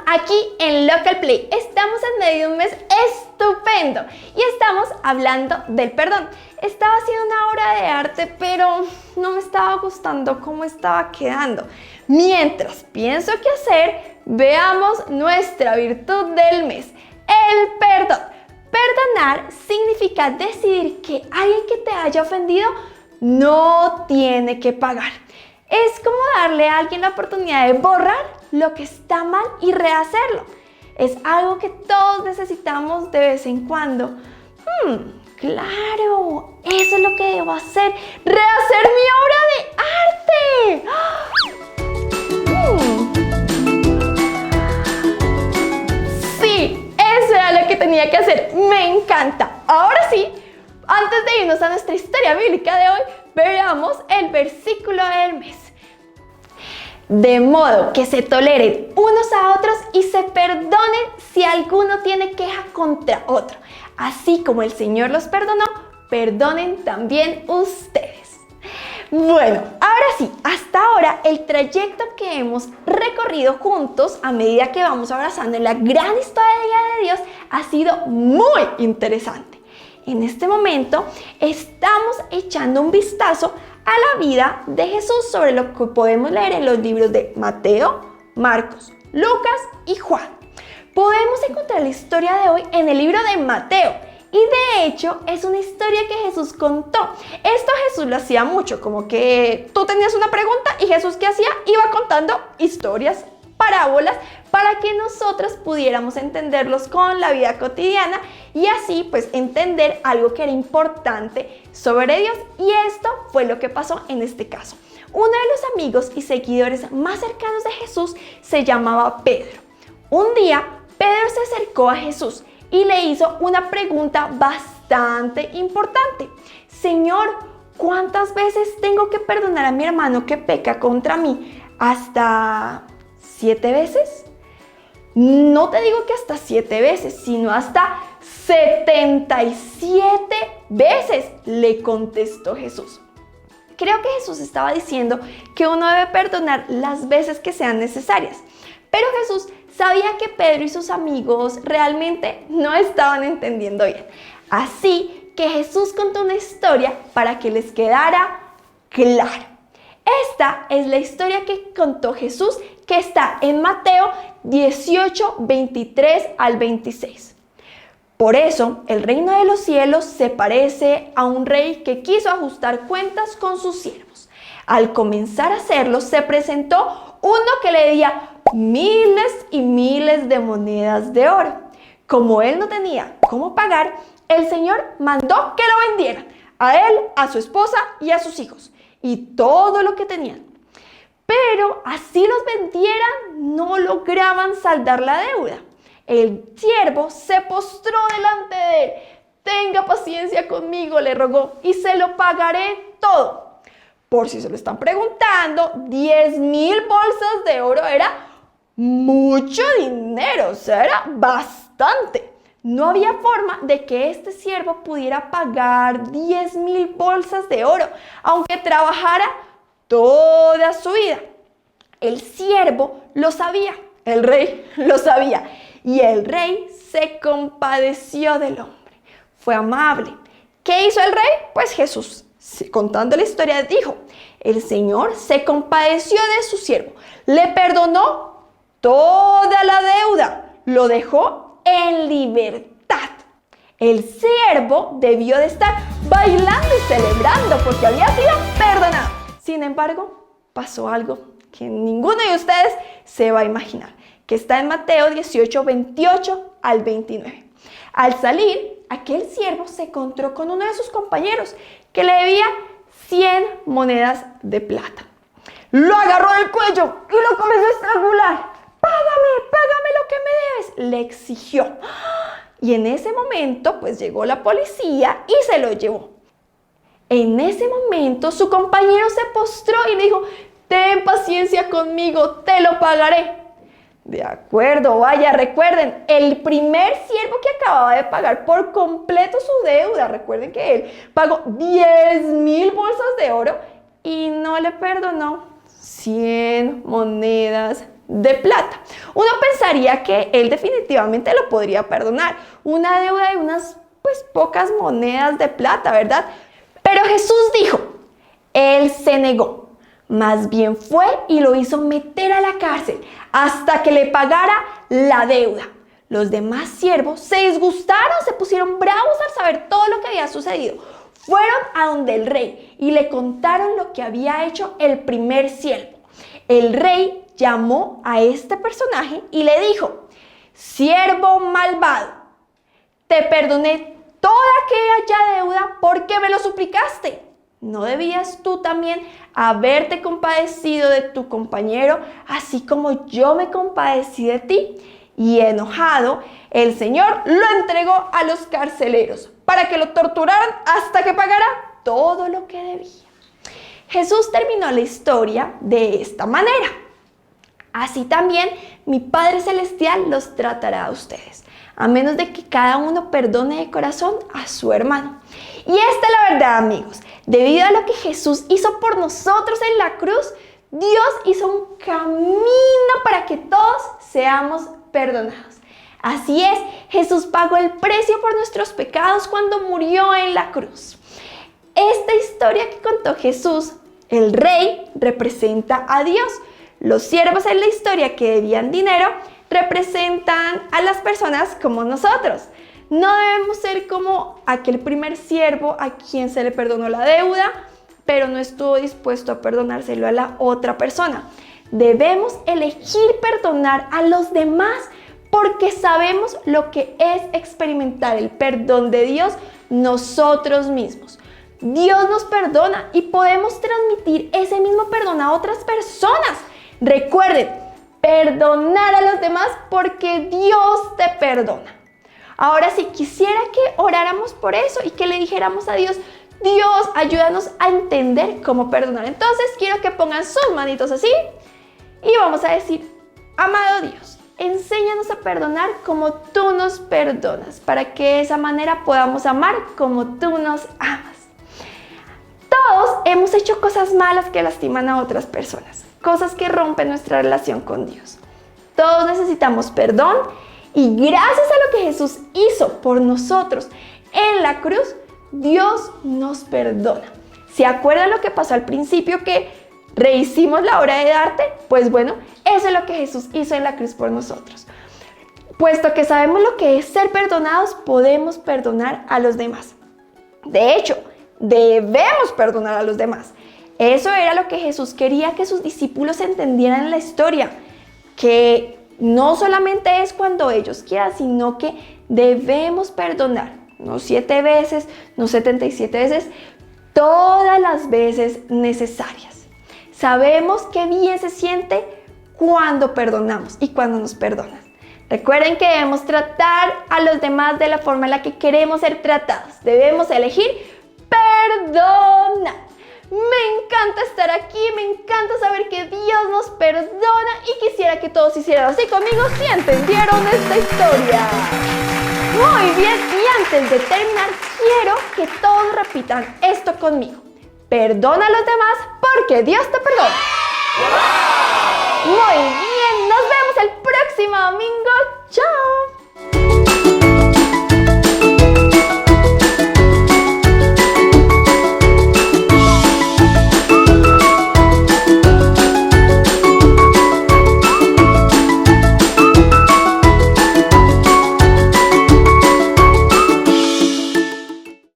aquí en Local Play. Estamos en medio de un mes estupendo y estamos hablando del perdón. Estaba haciendo una obra de arte, pero no me estaba gustando cómo estaba quedando. Mientras pienso qué hacer, veamos nuestra virtud del mes, el perdón. Perdonar significa decidir que alguien que te haya ofendido no tiene que pagar. Es como darle a alguien la oportunidad de borrar lo que está mal y rehacerlo. Es algo que todos necesitamos de vez en cuando. Claro, eso es lo que debo hacer. ¡Rehacer mi obra de arte! Sí, eso era lo que tenía que hacer. Me encanta. Ahora sí, antes de irnos a nuestra historia bíblica de hoy, veamos el versículo del mes. De modo que se toleren unos a otros y se perdonen si alguno tiene queja contra otro. Así como el Señor los perdonó, perdonen también ustedes. Bueno, ahora sí, hasta ahora el trayecto que hemos recorrido juntos a medida que vamos abrazando en la gran historia de Dios ha sido muy interesante. En este momento estamos echando un vistazo a la vida de Jesús sobre lo que podemos leer en los libros de Mateo, Marcos, Lucas y Juan. Podemos encontrar la historia de hoy en el libro de Mateo y de hecho es una historia que Jesús contó. Esto Jesús lo hacía mucho, como que tú tenías una pregunta y Jesús ¿qué hacía? Iba contando historias, parábolas, para que nosotros pudiéramos entenderlos con la vida cotidiana y así pues entender algo que era importante sobre Dios. Y esto fue lo que pasó en este caso. Uno de los amigos y seguidores más cercanos de Jesús se llamaba Pedro. Un día Pedro se acercó a Jesús y le hizo una pregunta bastante importante. Señor, ¿cuántas veces tengo que perdonar a mi hermano que peca contra mí? ¿Hasta 7 veces? No te digo que hasta 7 veces, sino hasta 77 veces, le contestó Jesús. Creo que Jesús estaba diciendo que uno debe perdonar las veces que sean necesarias. Pero Jesús sabía que Pedro y sus amigos realmente no estaban entendiendo bien. Así que Jesús contó una historia para que les quedara claro. Esta es la historia que contó Jesús, que está en Mateo 18, 23 al 26. Por eso, el reino de los cielos se parece a un rey que quiso ajustar cuentas con sus siervos. Al comenzar a hacerlo, se presentó uno que le debía miles y miles de monedas de oro. Como él no tenía cómo pagar, el Señor mandó que lo vendieran, a él, a su esposa y a sus hijos, y todo lo que tenían. Pero así los vendieran, no lograban saldar la deuda. El siervo se postró delante de él. Tenga paciencia conmigo, le rogó, y se lo pagaré todo. Por si se lo están preguntando, 10,000 bolsas de oro era mucho dinero, o sea, era bastante. No había forma de que este siervo pudiera pagar 10,000 bolsas de oro, aunque trabajara toda su vida. El siervo lo sabía, el rey lo sabía, y el rey se compadeció del hombre. Fue amable. ¿Qué hizo el rey? Pues Jesús, contando la historia, dijo: el Señor se compadeció de su siervo, le perdonó toda la deuda, lo dejó en libertad. El siervo debió de estar bailando y celebrando porque había sido perdonado. Sin embargo, pasó algo que ninguno de ustedes se va a imaginar, que está en Mateo 18, 28 al 29. Al salir, aquel siervo se encontró con uno de sus compañeros que le debía 100 monedas de plata. Lo agarró del cuello y lo comenzó a estrangular. Págame lo que me debes, le exigió. Y en ese momento, pues llegó la policía y se lo llevó. En ese momento, su compañero se postró y le dijo: ten paciencia conmigo, te lo pagaré. De acuerdo, vaya, recuerden, el primer siervo que acababa de pagar por completo su deuda, recuerden que él pagó 10,000 bolsas de oro y no le perdonó 100 monedas de plata. Uno pensaría que él definitivamente lo podría perdonar. Una deuda de unas pocas monedas de plata, ¿verdad? Pero Jesús dijo, él se negó. Más bien fue y lo hizo meter a la cárcel hasta que le pagara la deuda. Los demás siervos se disgustaron, se pusieron bravos al saber todo lo que había sucedido. Fueron a donde el rey y le contaron lo que había hecho el primer siervo. El rey llamó a este personaje y le dijo, siervo malvado, te perdoné toda aquella deuda porque me lo suplicaste. ¿No debías tú también haberte compadecido de tu compañero, así como yo me compadecí de ti? Y enojado, el Señor lo entregó a los carceleros para que lo torturaran hasta que pagara todo lo que debía. Jesús terminó la historia de esta manera. Así también mi Padre Celestial los tratará a ustedes, a menos de que cada uno perdone de corazón a su hermano. Y esta es la verdad, amigos. Debido a lo que Jesús hizo por nosotros en la cruz, Dios hizo un camino para que todos seamos perdonados. Así es, Jesús pagó el precio por nuestros pecados cuando murió en la cruz. Esta historia que contó Jesús, el rey, representa a Dios. Los siervos en la historia que debían dinero representan a las personas como nosotros. No debemos ser como aquel primer siervo a quien se le perdonó la deuda, pero no estuvo dispuesto a perdonárselo a la otra persona. Debemos elegir perdonar a los demás porque sabemos lo que es experimentar el perdón de Dios nosotros mismos. Dios nos perdona y podemos transmitir ese mismo perdón a otras personas. Recuerden, perdonar a los demás porque Dios te perdona. Ahora sí, quisiera que oráramos por eso y que le dijéramos a Dios, Dios, ayúdanos a entender cómo perdonar. Entonces quiero que pongan sus manitos así y vamos a decir, amado Dios, enséñanos a perdonar como tú nos perdonas, para que de esa manera podamos amar como tú nos amas. Todos hemos hecho cosas malas que lastiman a otras personas, cosas que rompen nuestra relación con Dios. Todos necesitamos perdón y gracias a lo que Jesús hizo por nosotros en la cruz, Dios nos perdona. ¿Se acuerdan lo que pasó al principio que rehicimos la obra de arte? Pues bueno, eso es lo que Jesús hizo en la cruz por nosotros. Puesto que sabemos lo que es ser perdonados, podemos perdonar a los demás. De hecho, debemos perdonar a los demás. Eso era lo que Jesús quería que sus discípulos entendieran en la historia, que no solamente es cuando ellos quieran, sino que debemos perdonar, no 7 veces, no 77 veces, todas las veces necesarias. Sabemos qué bien se siente cuando perdonamos y cuando nos perdonan. Recuerden que debemos tratar a los demás de la forma en la que queremos ser tratados. Debemos elegir perdonar. Me encanta estar aquí, me encanta saber que Dios nos perdona y quisiera que todos hicieran así conmigo si entendieron esta historia. Muy bien, y antes de terminar, quiero que todos repitan esto conmigo. Perdona a los demás porque Dios te perdona.